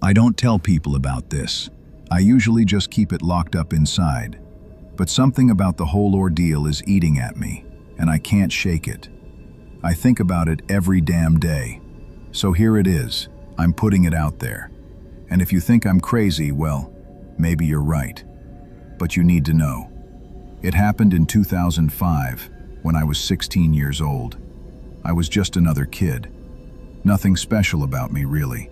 I don't tell people about this. I usually just keep it locked up inside. But something about the whole ordeal is eating at me, and I can't shake it. I think about it every damn day. So here it is. I'm putting it out there. And if you think I'm crazy, well, maybe you're right. But you need to know. It happened in 2005, when I was 16 years old. I was just another kid. Nothing special about me, really.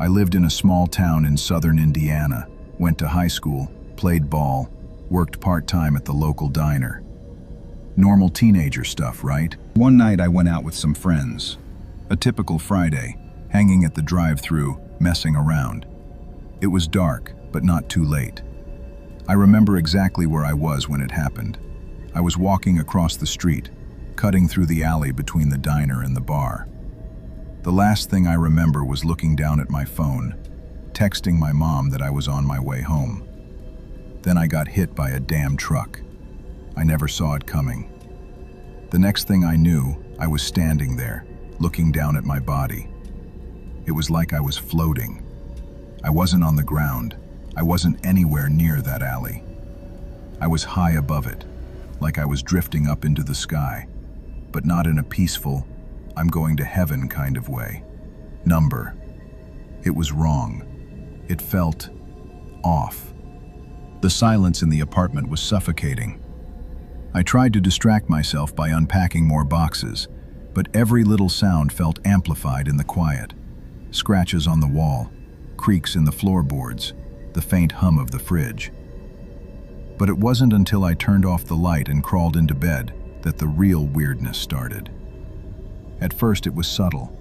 I lived in a small town in southern Indiana, went to high school, played ball, worked part-time at the local diner. Normal teenager stuff, right? One night I went out with some friends. A typical Friday, hanging at the drive-thru, messing around. It was dark, but not too late. I remember exactly where I was when it happened. I was walking across the street, cutting through the alley between the diner and the bar. The last thing I remember was looking down at my phone, texting my mom that I was on my way home. Then I got hit by a damn truck. I never saw it coming. The next thing I knew, I was standing there, looking down at my body. It was like I was floating. I wasn't on the ground. I wasn't anywhere near that alley. I was high above it, like I was drifting up into the sky, but not in a peaceful, I'm going to heaven kind of way. Number. It was wrong. It felt off. The silence in the apartment was suffocating. I tried to distract myself by unpacking more boxes, but every little sound felt amplified in the quiet. Scratches on the wall, creaks in the floorboards, the faint hum of the fridge. But it wasn't until I turned off the light and crawled into bed that the real weirdness started. At first it was subtle,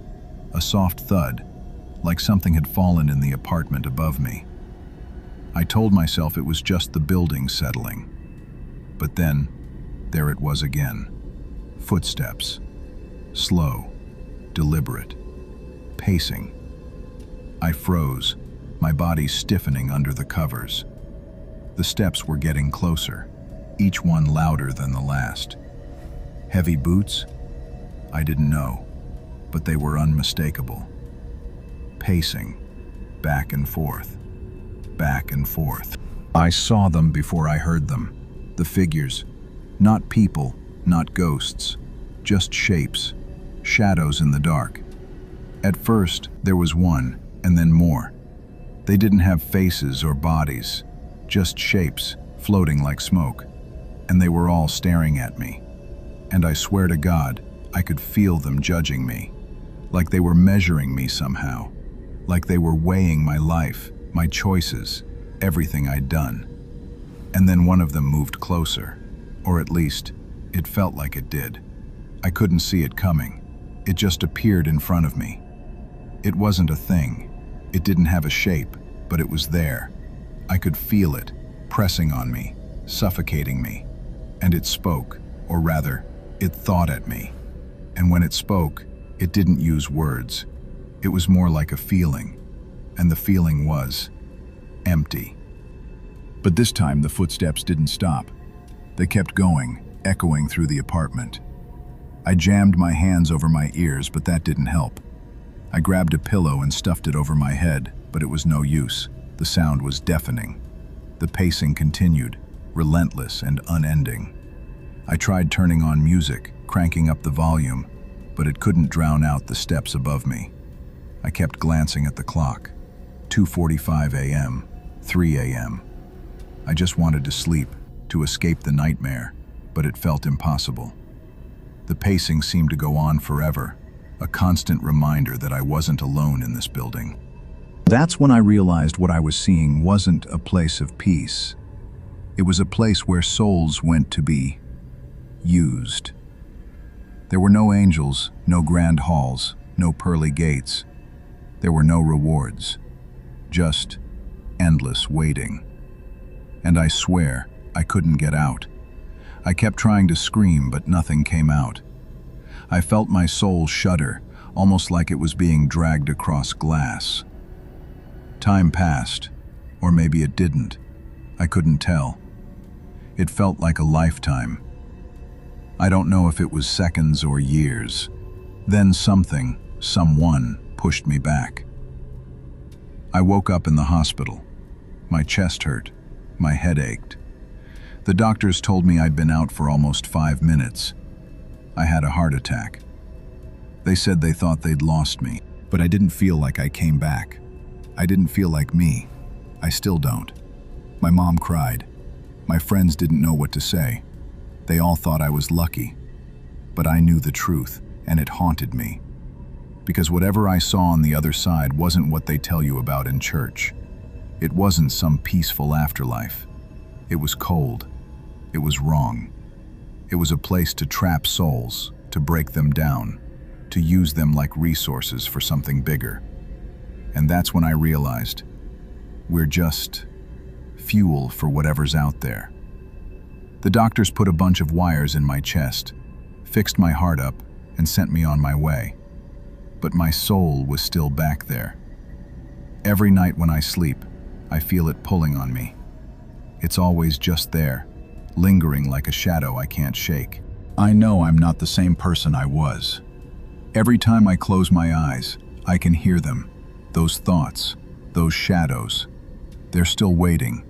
a soft thud, like something had fallen in the apartment above me. I told myself it was just the building settling. But then, there it was again. Footsteps. Slow, deliberate, pacing. I froze, my body stiffening under the covers. The steps were getting closer, each one louder than the last. Heavy boots? I didn't know, but they were unmistakable. Pacing, back and forth, back and forth. I saw them before I heard them. The figures, not people, not ghosts, just shapes, shadows in the dark. At first, there was one, and then more. They didn't have faces or bodies, just shapes, floating like smoke. And they were all staring at me. And I swear to God, I could feel them judging me, like they were measuring me somehow, like they were weighing my life, my choices, everything I'd done. And then one of them moved closer, or at least, it felt like it did. I couldn't see it coming. It just appeared in front of me. It wasn't a thing. It didn't have a shape, but it was there. I could feel it, pressing on me, suffocating me. And it spoke, or rather, it thought at me. And when it spoke, it didn't use words. It was more like a feeling. And the feeling was empty. But this time the footsteps didn't stop. They kept going, echoing through the apartment. I jammed my hands over my ears, but that didn't help. I grabbed a pillow and stuffed it over my head, but it was no use. The sound was deafening. The pacing continued, relentless and unending. I tried turning on music, cranking up the volume, but it couldn't drown out the steps above me. I kept glancing at the clock. 2:45 a.m., 3 a.m. I just wanted to sleep, to escape the nightmare, but it felt impossible. The pacing seemed to go on forever, a constant reminder that I wasn't alone in this building. That's when I realized what I was seeing wasn't a place of peace. It was a place where souls went to be used. There were no angels, no grand halls, no pearly gates. There were no rewards, just endless waiting. And I swear, I couldn't get out. I kept trying to scream, but nothing came out. I felt my soul shudder, almost like it was being dragged across glass. Time passed, or maybe it didn't. I couldn't tell. It felt like a lifetime. I don't know if it was seconds or years. Then someone pushed me back. I woke up in the hospital. My chest hurt. My head ached. The doctors told me I'd been out for almost 5 minutes. I had a heart attack. They said they thought they'd lost me, but I didn't feel like I came back. I didn't feel like me. I still don't. My mom cried. My friends didn't know what to say. They all thought I was lucky. But I knew the truth, and it haunted me. Because whatever I saw on the other side wasn't what they tell you about in church. It wasn't some peaceful afterlife. It was cold. It was wrong. It was a place to trap souls, to break them down, to use them like resources for something bigger. And that's when I realized we're just fuel for whatever's out there. The doctors put a bunch of wires in my chest, fixed my heart up, and sent me on my way. But my soul was still back there. Every night when I sleep, I feel it pulling on me. It's always just there, lingering like a shadow I can't shake. I know I'm not the same person I was. Every time I close my eyes, I can hear them. Those thoughts, those shadows. They're still waiting.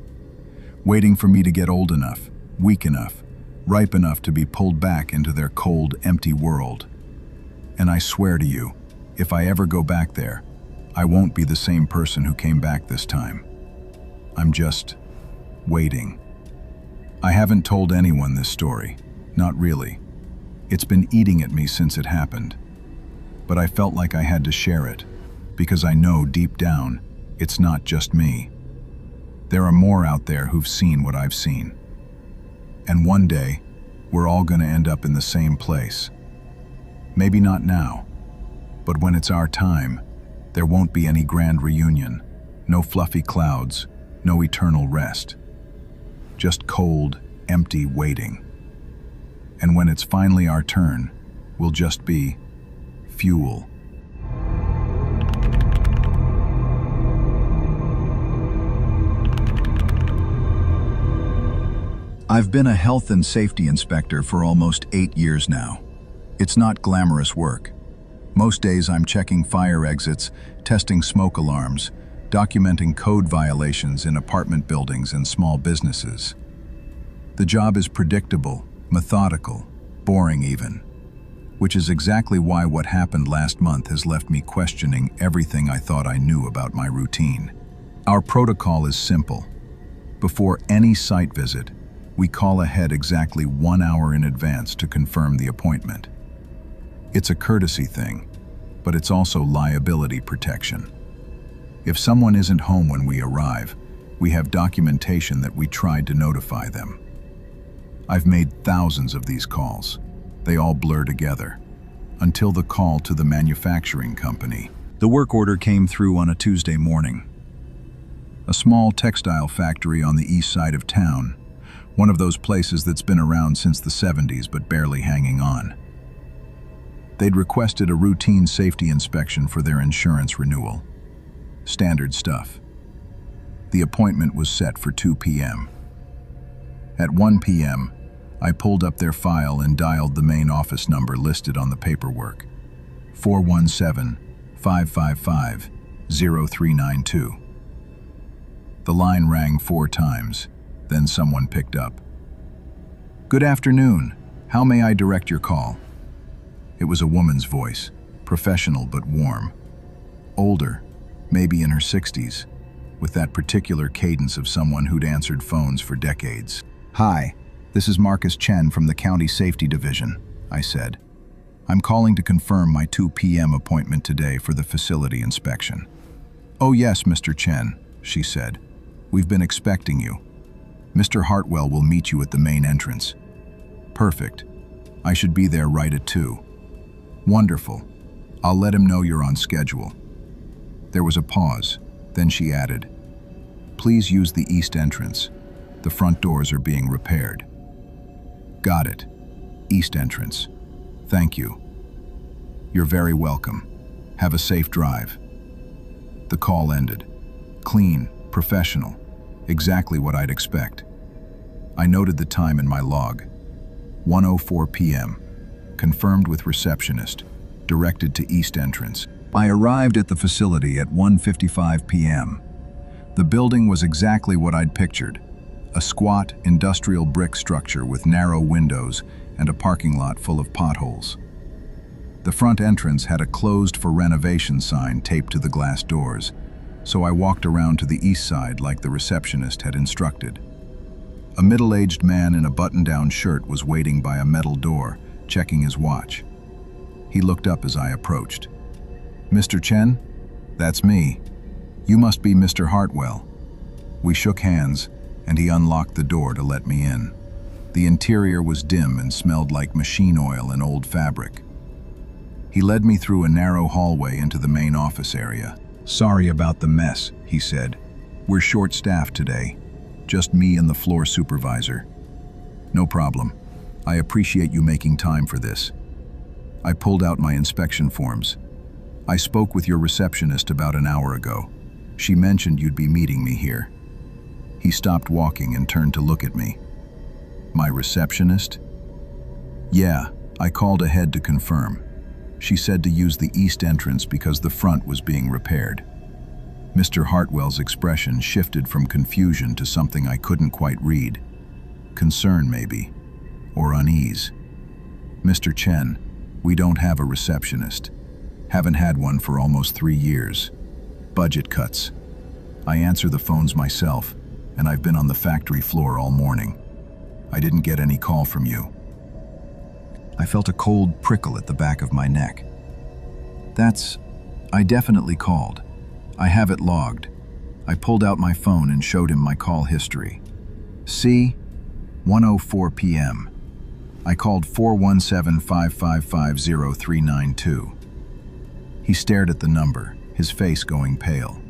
Waiting for me to get old enough, weak enough, ripe enough to be pulled back into their cold, empty world. And I swear to you, if I ever go back there, I won't be the same person who came back this time. I'm just waiting. I haven't told anyone this story, not really. It's been eating at me since it happened. But I felt like I had to share it, because I know deep down, it's not just me. There are more out there who've seen what I've seen. And one day, we're all gonna end up in the same place. Maybe not now, but when it's our time, there won't be any grand reunion, no fluffy clouds, no eternal rest. Just cold, empty waiting. And when it's finally our turn, we'll just be fuel. I've been a health and safety inspector for almost 8 years now. It's not glamorous work. Most days I'm checking fire exits, testing smoke alarms, documenting code violations in apartment buildings and small businesses. The job is predictable, methodical, boring even. Which is exactly why what happened last month has left me questioning everything I thought I knew about my routine. Our protocol is simple. Before any site visit, we call ahead exactly 1 hour in advance to confirm the appointment. It's a courtesy thing, but it's also liability protection. If someone isn't home when we arrive, we have documentation that we tried to notify them. I've made thousands of these calls. They all blur together, until the call to the manufacturing company. The work order came through on a Tuesday morning. A small textile factory on the east side of town, one of those places that's been around since the 70s but barely hanging on. They'd requested a routine safety inspection for their insurance renewal. Standard stuff. The appointment was set for 2 p.m. At 1 p.m., I pulled up their file and dialed the main office number listed on the paperwork, 417-555-0392. The line rang 4 times, then someone picked up. "Good afternoon. How may I direct your call?" It was a woman's voice, professional but warm. Older, maybe in her 60s, with that particular cadence of someone who'd answered phones for decades. "Hi. This is Marcus Chen from the County Safety Division," I said. "I'm calling to confirm my 2 p.m. appointment today for the facility inspection." "Oh yes, Mr. Chen," she said. "We've been expecting you. Mr. Hartwell will meet you at the main entrance." "Perfect. I should be there right at 2. "Wonderful. I'll let him know you're on schedule." There was a pause, then she added, "Please use the east entrance. The front doors are being repaired." "Got it. East entrance. Thank you." "You're very welcome. Have a safe drive." The call ended. Clean, professional, exactly what I'd expect. I noted the time in my log. 1:04 p.m. Confirmed with receptionist. Directed to east entrance. I arrived at the facility at 1:55 p.m. The building was exactly what I'd pictured, a squat, industrial brick structure with narrow windows and a parking lot full of potholes. The front entrance had a closed for renovation sign taped to the glass doors, so I walked around to the east side like the receptionist had instructed. A middle-aged man in a button-down shirt was waiting by a metal door, checking his watch. He looked up as I approached. "Mr. Chen? That's me. You must be Mr. Hartwell." We shook hands, and he unlocked the door to let me in. The interior was dim and smelled like machine oil and old fabric. He led me through a narrow hallway into the main office area. "Sorry about the mess," he said. "We're short-staffed today. Just me and the floor supervisor." "No problem. I appreciate you making time for this." I pulled out my inspection forms. "I spoke with your receptionist about an hour ago. She mentioned you'd be meeting me here." He stopped walking and turned to look at me. "My receptionist?" "Yeah, I called ahead to confirm. She said to use the east entrance because the front was being repaired." Mr. Hartwell's expression shifted from confusion to something I couldn't quite read. Concern, maybe, or unease. "Mr. Chen, we don't have a receptionist. Haven't had one for almost 3 years. Budget cuts. I answer the phones myself, and I've been on the factory floor all morning. I didn't get any call from you." I felt a cold prickle at the back of my neck. I definitely called. I have it logged." I pulled out my phone and showed him my call history. "See? 1:04 p.m. I called 417-555-0392. He stared at the number, his face going pale.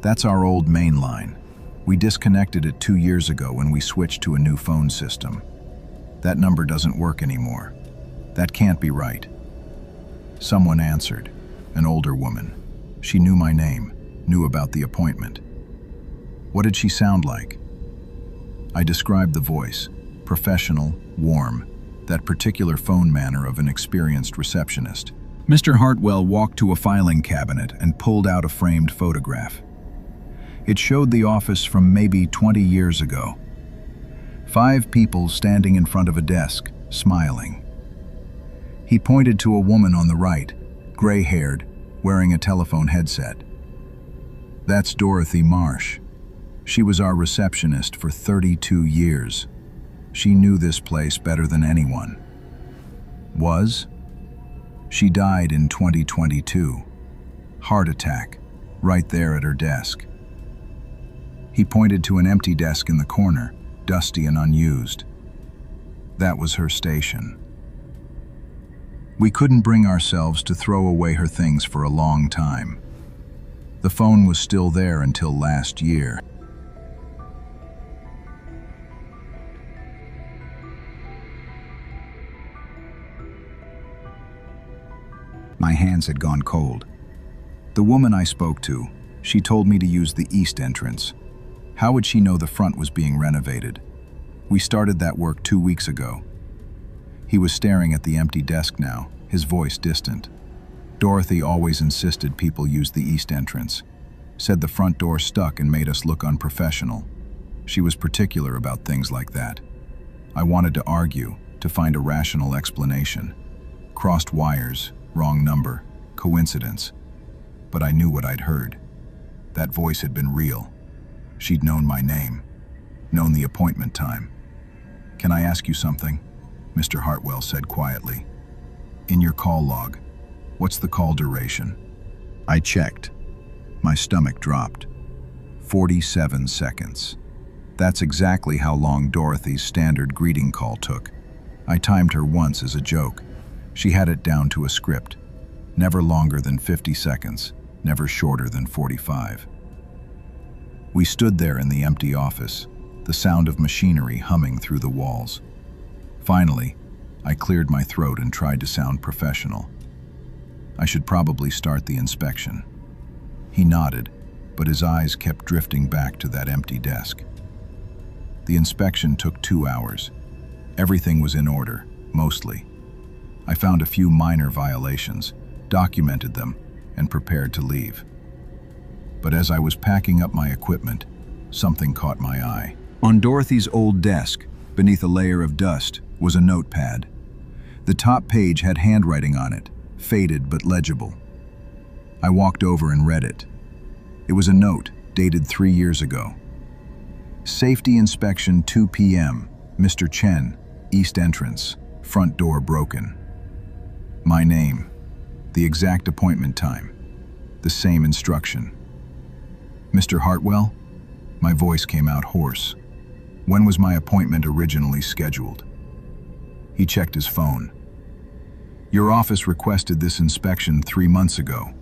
"That's our old main line. We disconnected it 2 years ago when we switched to a new phone system. That number doesn't work anymore. That can't be right." Someone answered, an older woman. She knew my name, knew about the appointment. "What did she sound like?" I described the voice, professional, warm, that particular phone manner of an experienced receptionist. Mr. Hartwell walked to a filing cabinet and pulled out a framed photograph. It showed the office from maybe 20 years ago. 5 people standing in front of a desk, smiling. He pointed to a woman on the right, gray-haired, wearing a telephone headset. "That's Dorothy Marsh. She was our receptionist for 32 years. She knew this place better than anyone." "Was?" "She died in 2022. Heart attack, right there at her desk." He pointed to an empty desk in the corner, dusty and unused. That was her station. We couldn't bring ourselves to throw away her things for a long time. The phone was still there until last year. My hands had gone cold. The woman I spoke to, she told me to use the east entrance. How would she know the front was being renovated? We started that work 2 weeks ago. He was staring at the empty desk now, his voice distant. Dorothy always insisted people use the east entrance. Said the front door stuck and made us look unprofessional. She was particular about things like that. I wanted to argue, to find a rational explanation. Crossed wires, wrong number, coincidence. But I knew what I'd heard. That voice had been real. She'd known my name, known the appointment time. "Can I ask you something?" Mr. Hartwell said quietly. "In your call log, what's the call duration?" I checked. My stomach dropped. 47 seconds. That's exactly how long Dorothy's standard greeting call took. I timed her once as a joke. She had it down to a script. Never longer than 50 seconds, never shorter than 45. We stood there in the empty office, the sound of machinery humming through the walls. Finally, I cleared my throat and tried to sound professional. "I should probably start the inspection." He nodded, but his eyes kept drifting back to that empty desk. The inspection took 2 hours. Everything was in order, mostly. I found a few minor violations, documented them, and prepared to leave. But as I was packing up my equipment, something caught my eye. On Dorothy's old desk, beneath a layer of dust, was a notepad. The top page had handwriting on it, faded but legible. I walked over and read it. It was a note dated 3 years ago. Safety inspection 2 p.m. Mr. Chen, east entrance, front door broken. My name, the exact appointment time, the same instruction. Mr. Hartwell? My voice came out hoarse. When was my appointment originally scheduled? He checked his phone. Your office requested this inspection 3 months ago,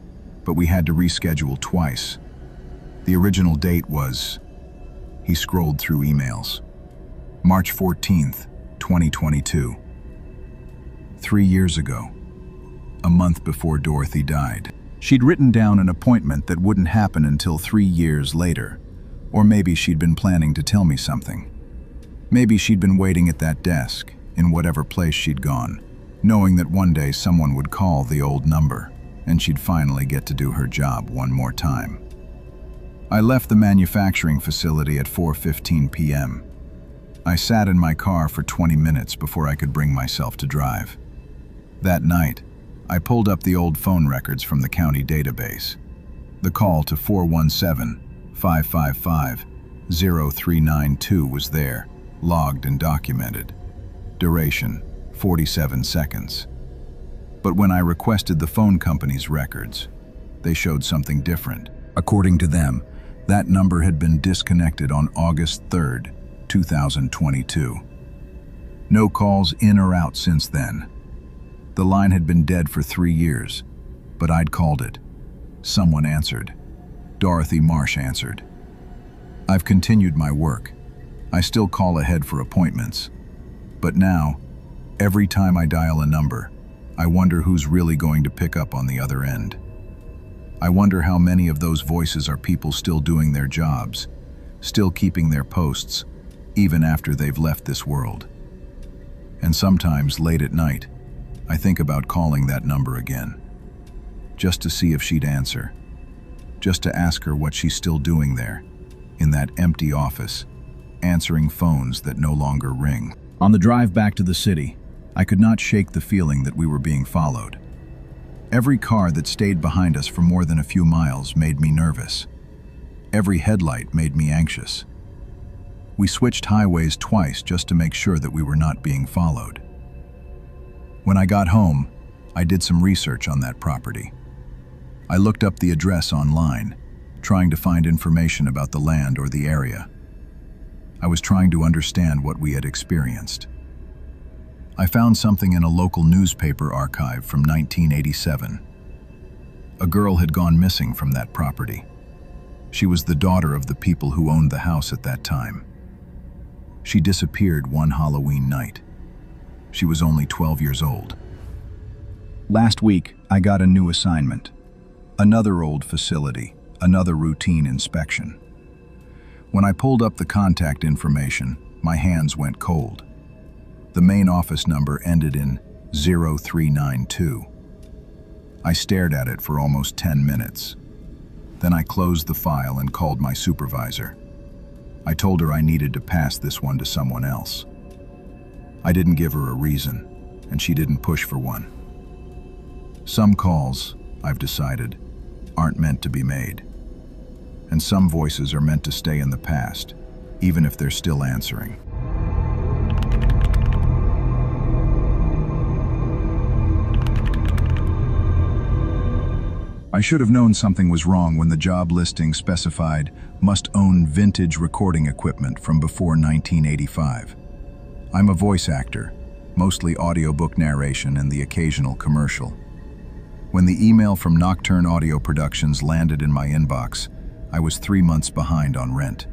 but we had to reschedule twice. The original date was... He scrolled through emails. March 14th, 2022. 3 years ago, a month before Dorothy died. She'd written down an appointment that wouldn't happen until 3 years later. Or maybe she'd been planning to tell me something. Maybe she'd been waiting at that desk, in whatever place she'd gone, knowing that one day someone would call the old number, and she'd finally get to do her job one more time. I left the manufacturing facility at 4:15 p.m. I sat in my car for 20 minutes before I could bring myself to drive. That night, I pulled up the old phone records from the county database. The call to 417-555-0392 was there, logged and documented. Duration, 47 seconds. But when I requested the phone company's records, they showed something different. According to them, that number had been disconnected on August 3rd, 2022. No calls in or out since then. The line had been dead for 3 years, but I'd called it. Someone answered. Dorothy Marsh answered. I've continued my work. I still call ahead for appointments. But now, every time I dial a number, I wonder who's really going to pick up on the other end. I wonder how many of those voices are people still doing their jobs, still keeping their posts, even after they've left this world. And sometimes, late at night, I think about calling that number again, just to see if she'd answer, just to ask her what she's still doing there, in that empty office, answering phones that no longer ring. On the drive back to the city, I could not shake the feeling that we were being followed. Every car that stayed behind us for more than a few miles made me nervous. Every headlight made me anxious. We switched highways twice just to make sure that we were not being followed. When I got home, I did some research on that property. I looked up the address online, trying to find information about the land or the area. I was trying to understand what we had experienced. I found something in a local newspaper archive from 1987. A girl had gone missing from that property. She was the daughter of the people who owned the house at that time. She disappeared one Halloween night. She was only 12 years old. Last week, I got a new assignment. Another old facility, another routine inspection. When I pulled up the contact information, my hands went cold. The main office number ended in 0392. I stared at it for almost 10 minutes. Then I closed the file and called my supervisor. I told her I needed to pass this one to someone else. I didn't give her a reason, and she didn't push for one. Some calls, I've decided, aren't meant to be made. And some voices are meant to stay in the past, even if they're still answering. I should have known something was wrong when the job listing specified must own vintage recording equipment from before 1985. I'm a voice actor, mostly audiobook narration and the occasional commercial. When the email from Nocturne Audio Productions landed in my inbox, I was 3 months behind on rent.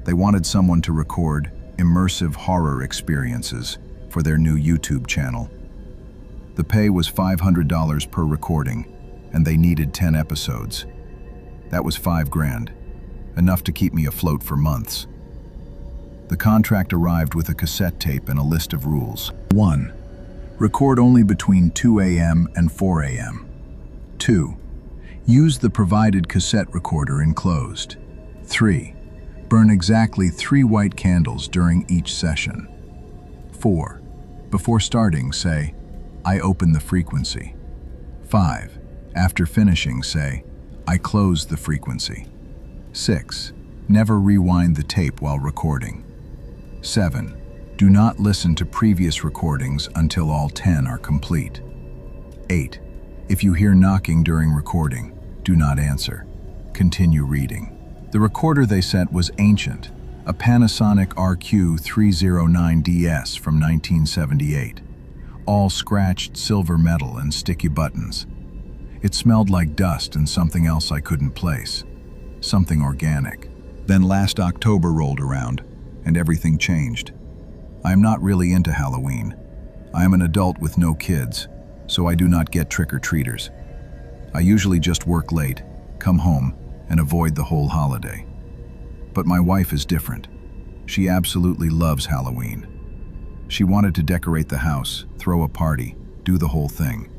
They wanted someone to record immersive horror experiences for their new YouTube channel. The pay was $500 per recording, and they needed 10 episodes. That was $5,000, enough to keep me afloat for months. The contract arrived with a cassette tape and a list of rules. 1. Record only between 2 a.m. and 4 a.m. 2. Use the provided cassette recorder enclosed. 3. Burn exactly 3 white candles during each session. 4. Before starting, say, "I open the frequency." 5. After finishing, say, "I close the frequency." 6. Never rewind the tape while recording. 7. Do not listen to previous recordings until all 10 are complete. 8. If you hear knocking during recording, do not answer. Continue reading. The recorder they sent was ancient, a Panasonic RQ309DS from 1978. All scratched silver metal and sticky buttons. It smelled like dust and something else I couldn't place. Something organic. Then last October rolled around, and everything changed. I am not really into Halloween. I am an adult with no kids, so I do not get trick-or-treaters. I usually just work late, come home, and avoid the whole holiday. But my wife is different. She absolutely loves Halloween. She wanted to decorate the house, throw a party, do the whole thing.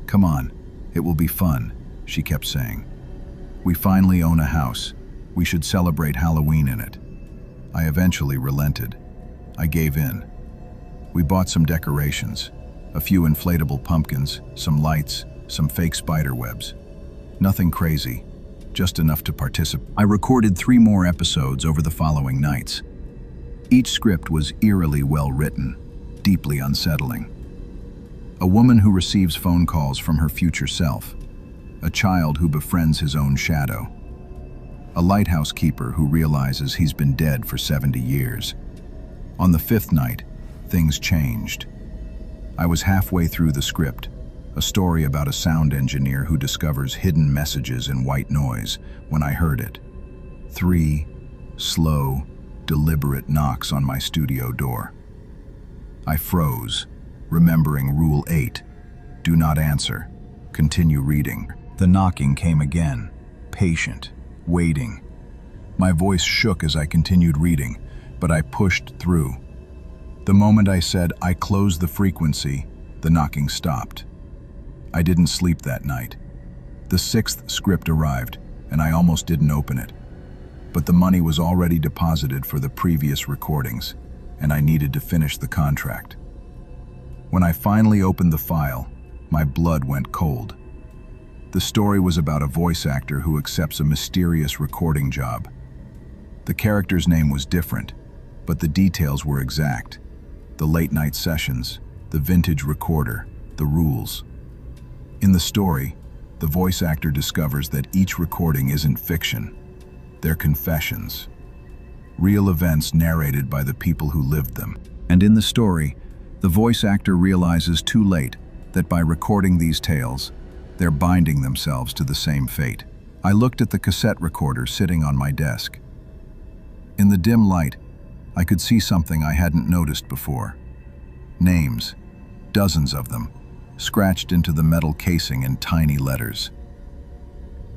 "Come on, it will be fun," she kept saying. "We finally own a house. We should celebrate Halloween in it." I eventually relented. I gave in. We bought some decorations, a few inflatable pumpkins, some lights, some fake spider webs. Nothing crazy, just enough to participate. I recorded 3 more episodes over the following nights. Each script was eerily well written, deeply unsettling. A woman who receives phone calls from her future self. A child who befriends his own shadow. A lighthouse keeper who realizes he's been dead for 70 years. On the 5th night, things changed. I was halfway through the script, a story about a sound engineer who discovers hidden messages in white noise, when I heard it. 3 slow, deliberate knocks on my studio door. I froze, remembering Rule 8, do not answer, continue reading. The knocking came again, patient, waiting. My voice shook as I continued reading, but I pushed through. The moment I said, "I close the frequency," the knocking stopped. I didn't sleep that night. The 6th script arrived, and I almost didn't open it. But the money was already deposited for the previous recordings, and I needed to finish the contract. When I finally opened the file, my blood went cold. The story was about a voice actor who accepts a mysterious recording job. The character's name was different, but the details were exact. The late-night sessions, the vintage recorder, the rules. In the story, the voice actor discovers that each recording isn't fiction. They're confessions. Real events narrated by the people who lived them. And in the story, the voice actor realizes too late that by recording these tales, they're binding themselves to the same fate. I looked at the cassette recorder sitting on my desk. In the dim light, I could see something I hadn't noticed before. Names, dozens of them, scratched into the metal casing in tiny letters.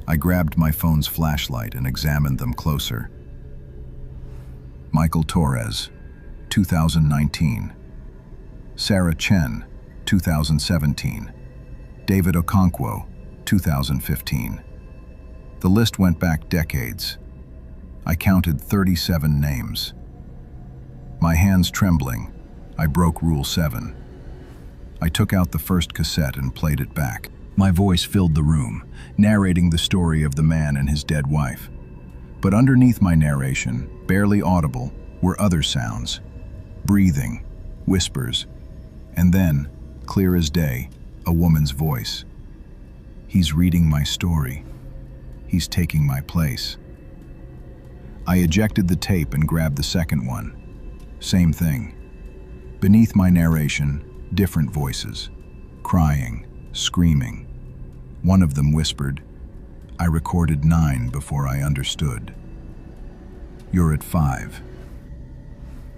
I grabbed my phone's flashlight and examined them closer. Michael Torres, 2019. Sarah Chen, 2017. David Okonkwo, 2015. The list went back decades. I counted 37 names. My hands trembling, I broke Rule 7. I took out the first cassette and played it back. My voice filled the room, narrating the story of the man and his dead wife. But underneath my narration, barely audible, were other sounds. Breathing, whispers, and then, clear as day, a woman's voice. He's reading my story. He's taking my place. I ejected the tape and grabbed the second one. Same thing. Beneath my narration, different voices. Crying, screaming. One of them whispered, "I recorded 9 before I understood. You're at 5.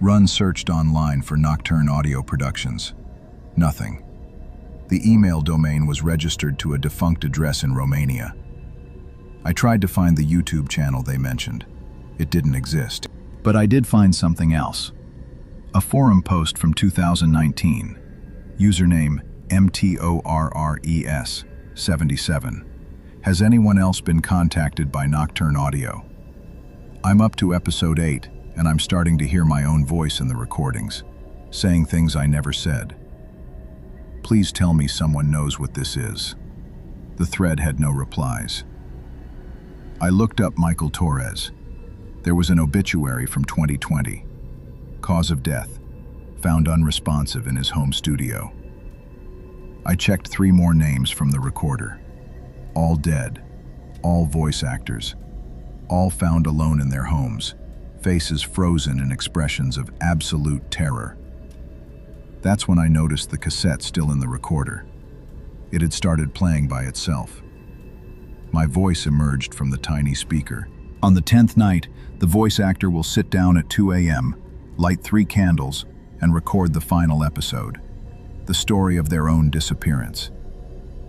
Run searched online for Nocturne Audio Productions. Nothing. The email domain was registered to a defunct address in Romania. I tried to find the YouTube channel they mentioned. It didn't exist. But I did find something else. A forum post from 2019. Username MTORRES77. Has anyone else been contacted by Nocturne Audio? I'm up to episode 8, and I'm starting to hear my own voice in the recordings, saying things I never said. Please tell me someone knows what this is. The thread had no replies. I looked up Michael Torres. There was an obituary from 2020. Cause of death, found unresponsive in his home studio. I checked 3 more names from the recorder. All dead, all voice actors, all found alone in their homes, faces frozen in expressions of absolute terror. That's when I noticed the cassette still in the recorder. It had started playing by itself. My voice emerged from the tiny speaker. On the 10th night, the voice actor will sit down at 2 a.m., light 3 candles, and record the final episode, the story of their own disappearance.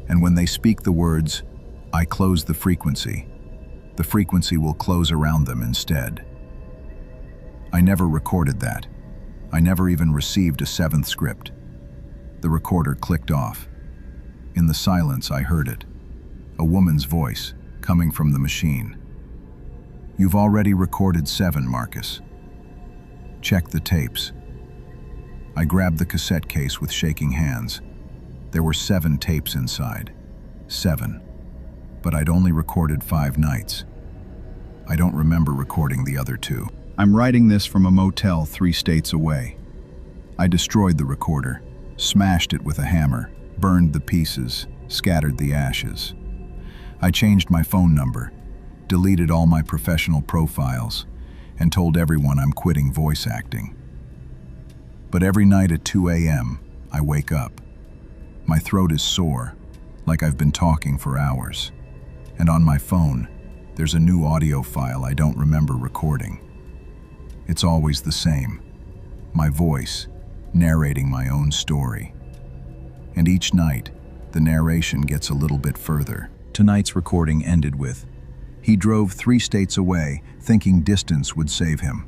And when they speak the words, "I close the frequency will close around them instead." I never recorded that. I never even received a 7th script. The recorder clicked off. In the silence, I heard it. A woman's voice, coming from the machine. "You've already recorded 7, Marcus. Check the tapes." I grabbed the cassette case with shaking hands. There were 7 tapes inside. 7. But I'd only recorded 5 nights. I don't remember recording the other 2. I'm writing this from a motel 3 states away. I destroyed the recorder, smashed it with a hammer, burned the pieces, scattered the ashes. I changed my phone number, deleted all my professional profiles, and told everyone I'm quitting voice acting. But every night at 2 a.m., I wake up. My throat is sore, like I've been talking for hours. And on my phone, there's a new audio file I don't remember recording. It's always the same. My voice, narrating my own story. And each night, the narration gets a little bit further. Tonight's recording ended with, "He drove 3 states away, thinking distance would save him.